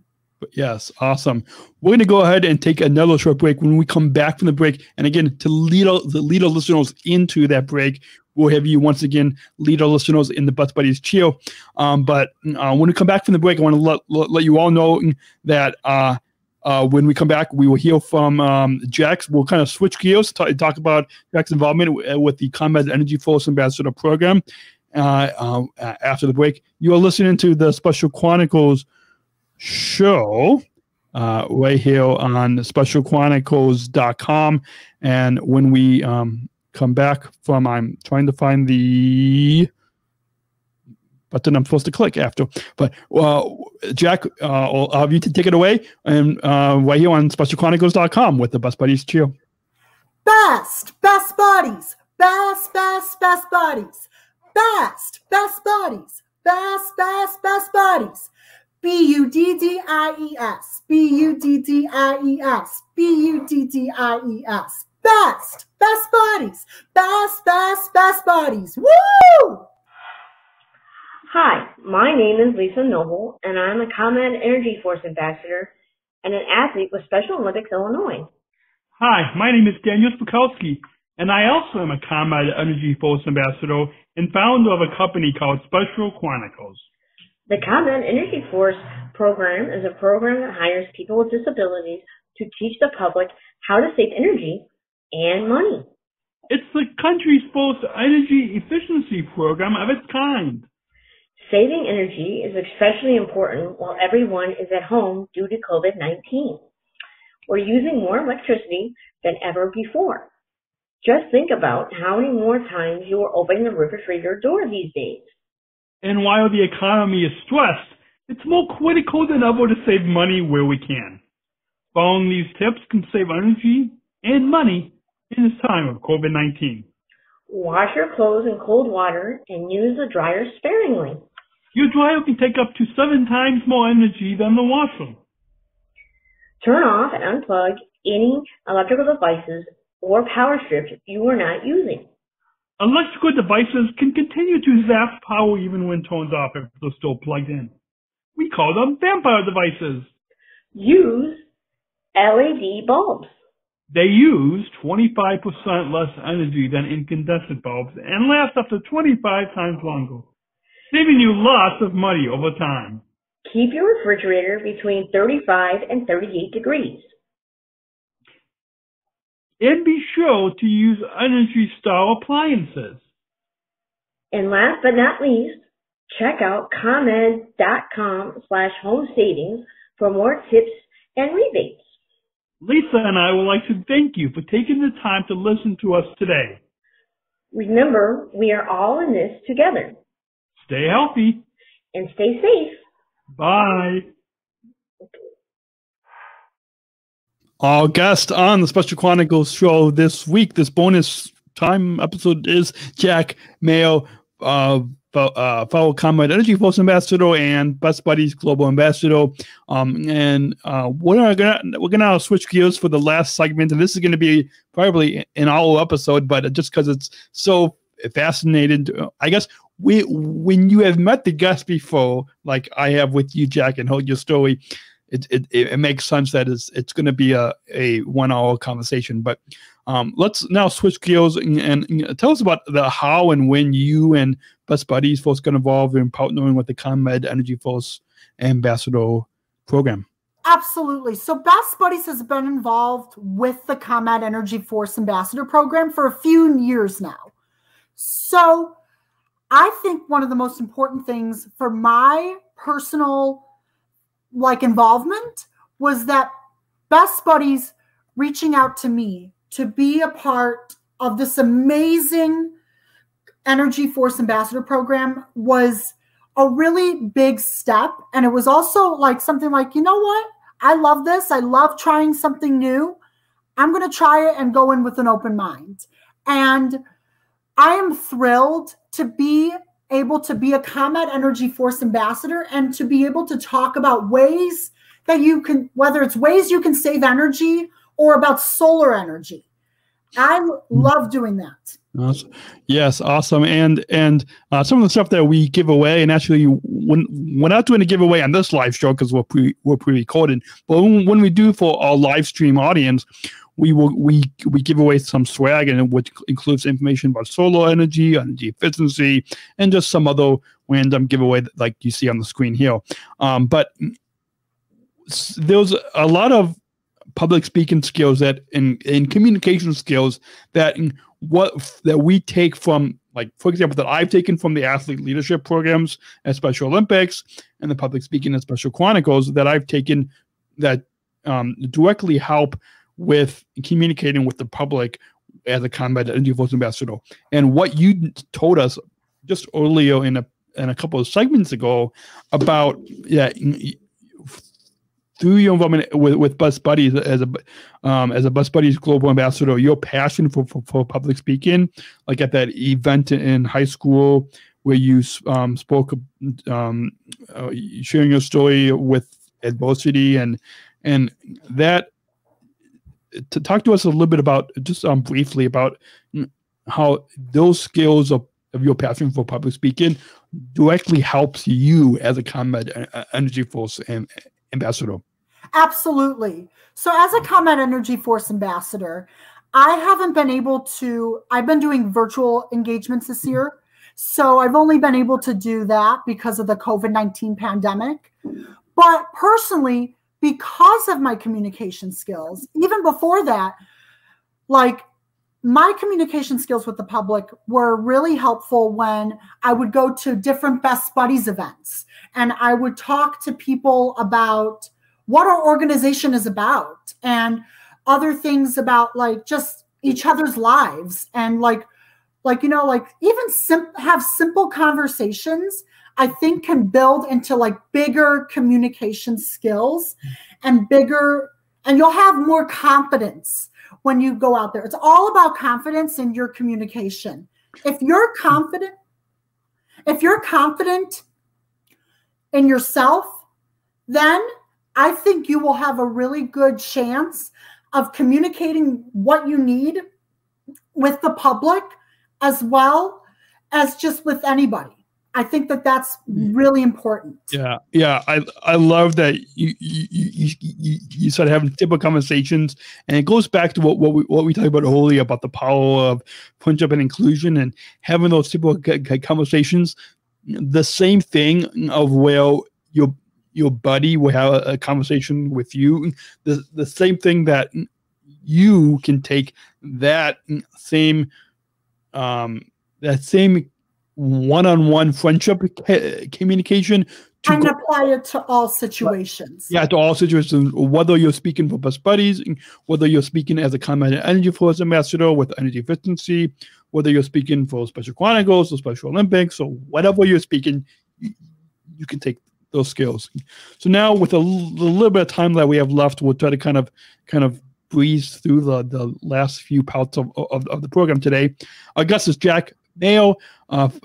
Speaker 1: Yes, awesome. We're going to go ahead and take another short break. When we come back from the break, and again, to lead our listeners into that break, we'll have you once again lead our listeners in the Best Buddies cheer. But when we come back from the break, I want to let you all know that when we come back, we will hear from Jack. We'll kind of switch gears, talk about Jack's involvement with the ComEd EnergyForce Ambassador program. After the break, you are listening to the Special Chronicles show right here on specialchronicles.com. And when we come back from, I'm trying to find the button I'm supposed to click after, but Jack, I'll have you to take it away, and right here on specialchronicles.com with the Best Buddies cheer.
Speaker 4: Best buddies, best buddies, best buddies, best buddies, best buddies. BUDDIES, BUDDIES, BUDDIES, Best buddies. Best buddies. Woo!
Speaker 5: Hi, my name is Lisa Noble, and I'm a ComEd EnergyForce Ambassador and an athlete with Special Olympics Illinois.
Speaker 1: Hi, my name is Daniel Spakowski, and I also am a ComEd EnergyForce Ambassador and founder of a company called Special Chronicles.
Speaker 5: The ComEd EnergyForce program is a program that hires people with disabilities to teach the public how to save energy and money.
Speaker 1: It's the country's first energy efficiency program of its kind.
Speaker 5: Saving energy is especially important while everyone is at home due to COVID-19. We're using more electricity than ever before. Just think about how many more times you are opening the refrigerator door these days.
Speaker 1: And while the economy is stressed, it's more critical than ever to save money where we can. Following these tips can save energy and money in this time of COVID-19.
Speaker 5: Wash your clothes in cold water and use the dryer sparingly.
Speaker 1: Your dryer can take up to 7 times more energy than the washer.
Speaker 5: Turn off and unplug any electrical devices or power strips you are not using.
Speaker 1: Electrical devices can continue to zap power even when turned off if they're still plugged in. We call them vampire devices.
Speaker 5: Use LED bulbs.
Speaker 1: They use 25% less energy than incandescent bulbs and last up to 25 times longer, saving you lots of money over time.
Speaker 5: Keep your refrigerator between 35 and 38 degrees.
Speaker 1: And be sure to use Energy Star appliances.
Speaker 5: And last but not least, check out ComEd.com/home savings for more tips and rebates.
Speaker 1: Lisa and I would like to thank you for taking the time to listen to us today.
Speaker 5: Remember, we are all in this together.
Speaker 1: Stay healthy.
Speaker 5: And stay safe.
Speaker 1: Bye. Our guest on the Special Chronicles show this week, this bonus time episode, is Jack Mayo, fellow ComEd EnergyForce Ambassador and Best Buddies Global Ambassador. We're gonna switch gears for the last segment, and this is gonna be probably an all episode, but just because it's so fascinating, I guess when you have met the guest before, like I have with you, Jack, and heard your story, it makes sense that it's going to be a 1 hour conversation. But let's now switch gears and tell us about the how and when you and Best Buddies first got involved in partnering with the ComEd EnergyForce Ambassador program.
Speaker 4: Absolutely. So Best Buddies has been involved with the ComEd EnergyForce Ambassador program for a few years now. So I think one of the most important things for my personal involvement was that Best Buddies reaching out to me to be a part of this amazing EnergyForce Ambassador program was a really big step. And it was also something like, you know what? I love this. I love trying something new. I'm going to try it and go in with an open mind. And I am thrilled to be able to be a ComEd EnergyForce Ambassador and to be able to talk about ways that you can, whether it's ways you can save energy or about solar energy. I love doing that.
Speaker 1: Awesome. Yes, awesome. And some of the stuff that we give away, and actually we're not doing a giveaway on this live show because we're pre-recorded, but when we do for our live stream audience, we give away some swag, and which includes information about solar energy efficiency, and just some other random giveaway like you see on the screen here. But there's a lot of public speaking skills that in communication skills that we take from, for example, that I've taken from the athlete leadership programs at Special Olympics and the public speaking at Special Chronicles that I've taken that directly help with communicating with the public as a ComEd EnergyForce Ambassador. And what you told us just earlier in a couple of segments ago about through your involvement with Best Buddies as a Best Buddies Global Ambassador, your passion for public speaking, like at that event in high school where you spoke, sharing your story with adversity, and that to talk to us a little bit about, just briefly, about how those skills of your passion for public speaking directly helps you as a ComEd EnergyForce ambassador.
Speaker 4: Absolutely. So as a ComEd EnergyForce ambassador, I haven't been able to, I've been doing virtual engagements this year. So I've only been able to do that because of the COVID-19 pandemic. But personally, because of my communication skills, even before that, like my communication skills with the public were really helpful when I would go to different Best Buddies events and I would talk to people about what our organization is about and other things about like just each other's lives and like even have simple conversations, I think can build into like bigger communication skills and you'll have more confidence when you go out there. It's all about confidence in your communication. If you're confident in yourself, then I think you will have a really good chance of communicating what you need with the public as well as just with anybody. I think that that's really important.
Speaker 1: Yeah, yeah. I love that you start having simple conversations, and it goes back to what we talked about earlier about the power of friendship and inclusion and having those simple conversations. The same thing of where your buddy will have a conversation with you. The same thing that you can take that same one-on-one friendship communication
Speaker 4: and apply it to all situations.
Speaker 1: Yeah, to all situations, whether you're speaking for Best Buddies, whether you're speaking as a ComEd EnergyForce ambassador with energy efficiency, whether you're speaking for Special Chronicles or Special Olympics, or whatever you're speaking, you can take those skills. So now, with a little bit of time that we have left, we'll try to kind of breeze through the last few parts of the program today. Our guest is Jack Mayo, fellow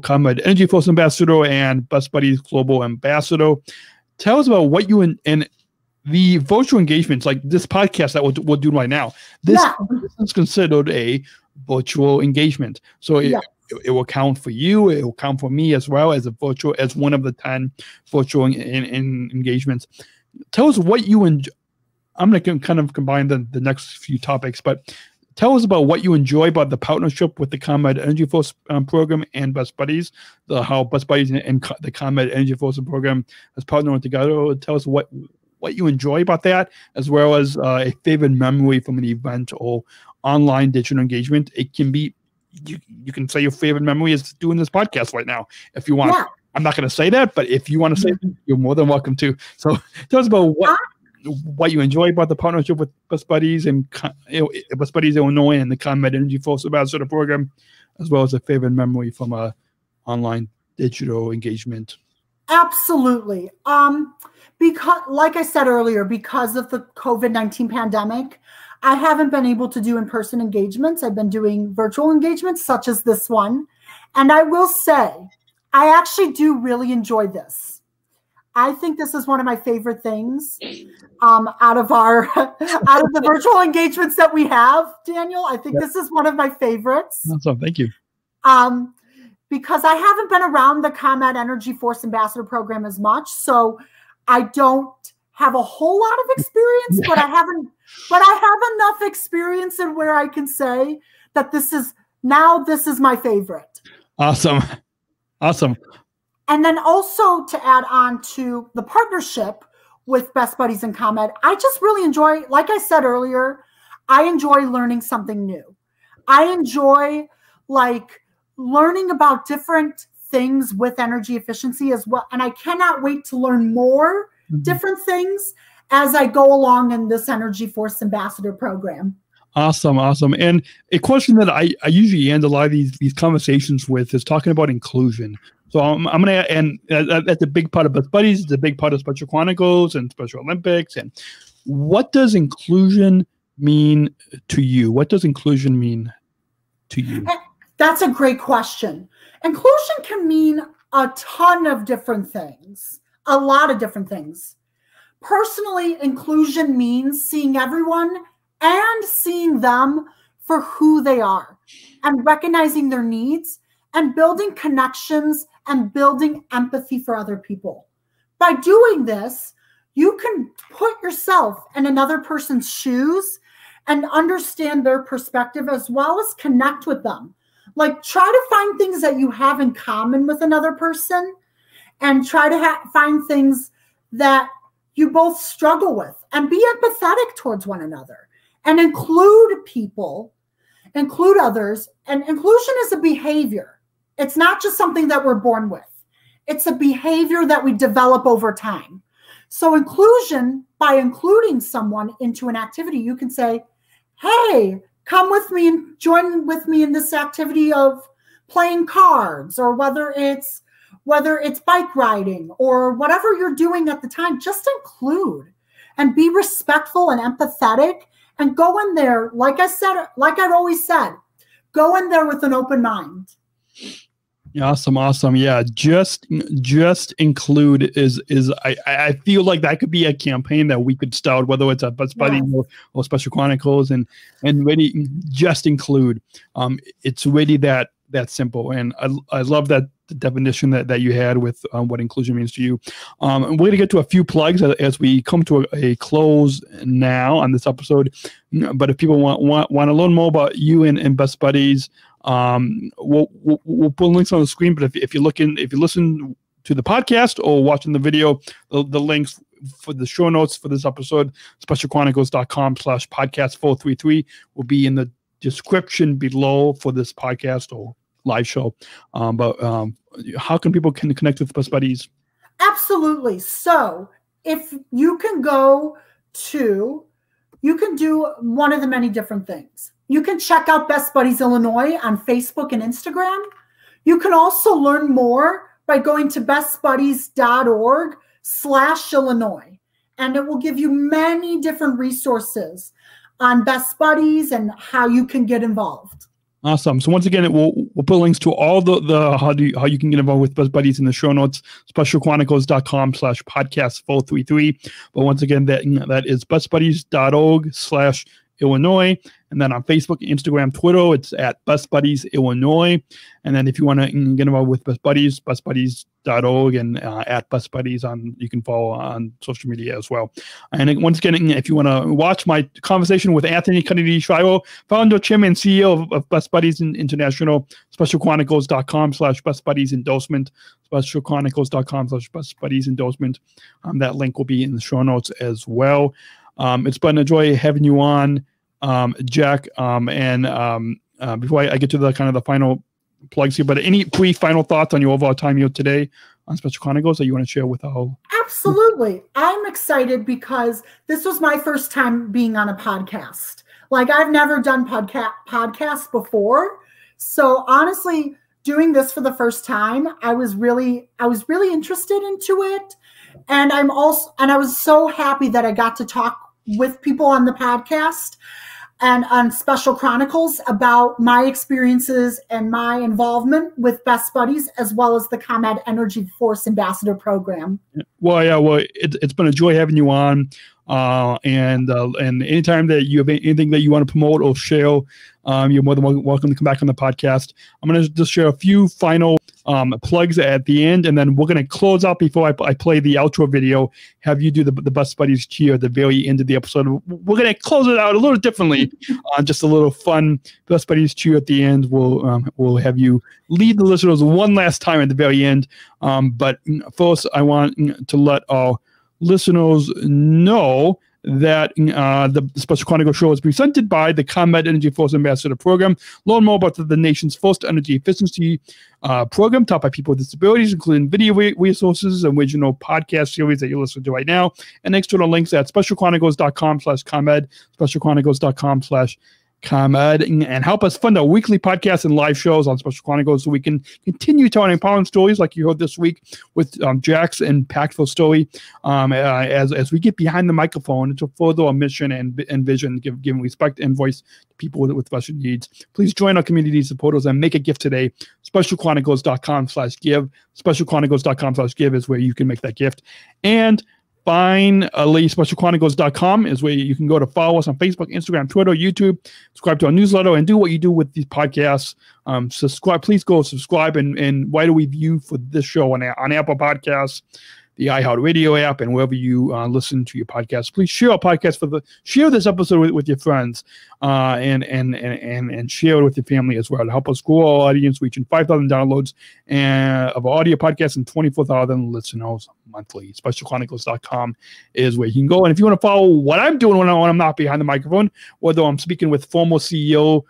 Speaker 1: ComEd EnergyForce ambassador and Best Buddies Global Ambassador. Tell us about what you and the virtual engagements, like this podcast that we'll do right now. This is considered a virtual engagement, so it will count for you. It will count for me as well as as one of the 10 virtual engagements. Tell us what you enjoy. I'm going to kind of combine the next few topics, but tell us about what you enjoy about the partnership with the ComEd EnergyForce program and Best Buddies, how Best Buddies and the ComEd EnergyForce program has partnered together. Tell us what you enjoy about that, as well as a favorite memory from an event or online digital engagement. It can be, you can say your favorite memory is doing this podcast right now if you want. Yeah. I'm not going to say that, but if you want to say it, you're more than welcome to. So tell us about what you enjoy about the partnership with Best Buddies and Best Buddies Illinois and the ComEd EnergyForce Ambassador program, as well as a favorite memory from a online digital engagement.
Speaker 4: Absolutely. Because, like I said earlier, because of the COVID-19 pandemic, I haven't been able to do in-person engagements. I've been doing virtual engagements such as this one. And I will say, I actually do really enjoy this. I think this is one of my favorite things out of the virtual engagements that we have, Daniel. I think this is one of my favorites.
Speaker 1: Awesome. Thank you.
Speaker 4: Because I haven't been around the ComEd EnergyForce Ambassador program as much, so I don't have a whole lot of experience, but I have enough experience in where I can say that this is my favorite.
Speaker 1: Awesome.
Speaker 4: And then also to add on to the partnership with Best Buddies and ComEd, I just really enjoy, like I said earlier, I enjoy learning something new. I enjoy learning about different things with energy efficiency as well. And I cannot wait to learn more different things as I go along in this EnergyForce Ambassador program.
Speaker 1: Awesome. And a question that I usually end a lot of these conversations with is talking about inclusion. So I'm going to, and that's a big part of Best Buddies. It's a big part of Special Chronicles and Special Olympics. And what does inclusion mean to you? What does inclusion mean to you?
Speaker 4: That's a great question. Inclusion can mean a ton of different things, a lot of different things. Personally, inclusion means seeing everyone and seeing them for who they are and recognizing their needs and building connections and building empathy for other people. By doing this, you can put yourself in another person's shoes and understand their perspective as well as connect with them. Like, try to find things that you have in common with another person and try to find things that you both struggle with and be empathetic towards one another and include people, include others. And inclusion is a behavior. It's not just something that we're born with. It's a behavior that we develop over time. So inclusion, by including someone into an activity, you can say, hey, come with me and join with me in this activity of playing cards, or whether it's bike riding or whatever you're doing at the time. Just include and be respectful and empathetic and go in there. Like I said, like I've always said, go in there with an open mind.
Speaker 1: Awesome. Yeah, just include is I feel like that could be a campaign that we could start, whether it's at Best Buddy or Special Chronicles, and really just include. It's really that simple, and I love that the definition that you had with what inclusion means to you. We're going to get to a few plugs as we come to a close now on this episode. But if people want to learn more about you and Best Buddies, we'll put links on the screen. But if you listen to the podcast or watching the video, the links for the show notes for this episode, specialchronicles.com/podcast433 will be in the description below for this podcast or live show. But how can people connect with Best Buddies?
Speaker 4: Absolutely. So if you can you can do one of the many different things. You can check out Best Buddies Illinois on Facebook and Instagram. You can also learn more by going to bestbuddies.org/Illinois. And it will give you many different resources on Best Buddies and how you can get involved.
Speaker 1: Awesome. So once again, we'll put links to all the how you can get involved with Best Buddies in the show notes, specialchronicles.com/podcast433. But once again, that is bestbuddies.org/Illinois. And then on Facebook, Instagram, Twitter, it's at Best Buddies Illinois. And then if you want to get involved with Best Buddies, bestbuddies.org and at Best Buddies you can follow on social media as well. And once again, if you want to watch my conversation with Anthony Kennedy Shriver, founder, chairman, and CEO of Best Buddies International, specialchronicles.com/Best Buddies endorsement, specialchronicles.com/Best Buddies endorsement. That link will be in the show notes as well. It's been a joy having you on, Jack. And before I get to the final plugs here, but any brief final thoughts on your overall time here today on Special Chronicles that you want to share with all?
Speaker 4: Absolutely. I'm excited because this was my first time being on a podcast. Like, I've never done podcasts before. So honestly, doing this for the first time, I was really interested into it. And I was so happy that I got to talk with people on the podcast and on Special Chronicles about my experiences and my involvement with Best Buddies, as well as the ComEd EnergyForce Ambassador program.
Speaker 1: Well, it's been a joy having you on. And anytime that you have anything that you want to promote or share, you're more than welcome to come back on the podcast. I'm going to just share a few final plugs at the end, and then we're going to close out before I play the outro video, have you do the Best Buddies cheer at the very end of the episode. We're going to close it out a little differently, just a little fun Best Buddies cheer at the end. We'll have you lead the listeners one last time at the very end. But first, I want to let our listeners know that the Special Chronicles show is presented by the ComEd EnergyForce Ambassador program. Learn more about the nation's first energy efficiency program taught by people with disabilities, including video resources, original podcast series that you're listening to right now, and external links at specialchronicles.com/ComEd, specialchronicles.com/ComEd, and help us fund our weekly podcasts and live shows on Special Chronicles so we can continue telling empowering stories like you heard this week with Jack's impactful story as we get behind the microphone to further our mission and vision, giving respect and voice to people with special needs. Please join our community supporters and make a gift today. specialchronicles.com/give. specialchronicles.com/give is where you can make that gift. And finallyspecialchronicles.com is where you can go to follow us on Facebook, Instagram, Twitter, YouTube, subscribe to our newsletter, and do what you do with these podcasts. Subscribe, please go subscribe and write a review for this show on Apple Podcasts, the iHeartRadio app, and wherever you listen to your podcast. Please share our podcast share this episode with your friends, and share it with your family as well to help us grow our audience, reaching 5,000 downloads of our audio podcasts and 24,000 listeners monthly. SpecialChronicles.com is where you can go. And if you want to follow what I'm doing when I'm not behind the microphone, whether I'm speaking with former CEO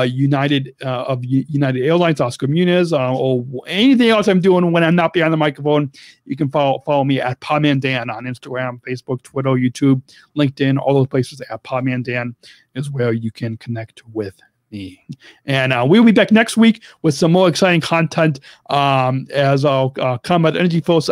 Speaker 1: United Airlines, Oscar Muniz, or anything else I'm doing when I'm not behind the microphone, you can follow me at Podman Dan on Instagram, Facebook, Twitter, YouTube, LinkedIn, all those places. At Podman Dan is where you can connect with me. And we'll be back next week with some more exciting content as our ComEd EnergyForce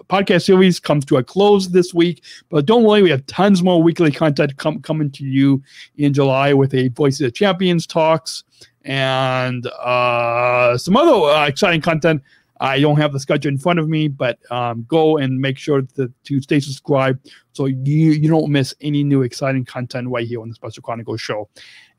Speaker 1: podcast series comes to a close this week. But don't worry, we have tons more weekly content coming to you in July with a Voices of Champions talks and some other exciting content. I don't have the schedule in front of me, but go and make sure to stay subscribed so you don't miss any new exciting content right here on the Special Chronicles show.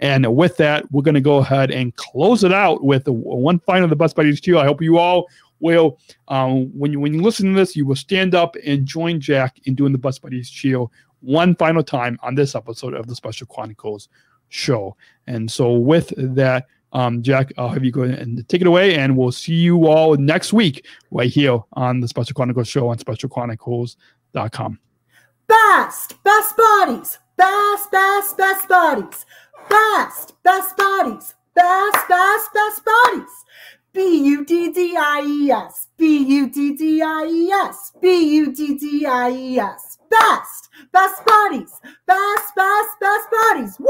Speaker 1: And with that, we're going to go ahead and close it out with one final of the Best Buddies too. I hope you all will, when you listen to this, you will stand up and join Jack in doing the Best Buddies cheer one final time on this episode of the Special Chronicles show. And so with that, Jack, I'll have you go ahead and take it away, and we'll see you all next week right here on the Special Chronicles show on SpecialChronicles.com.
Speaker 4: Best buddies. Best buddies. Best buddies. Best buddies. BUDDIES. BUDDIES. BUDDIES. Best buddies. Best buddies. Woo!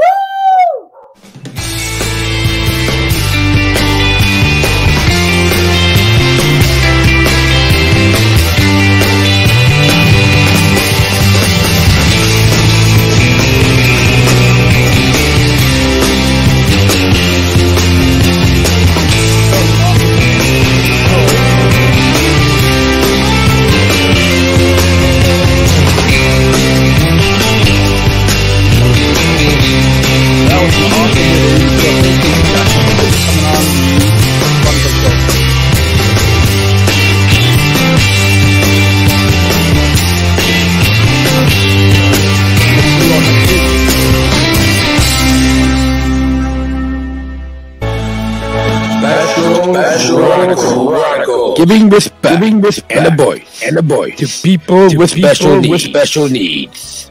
Speaker 2: Chronicles. Giving respect and a voice to people with special needs.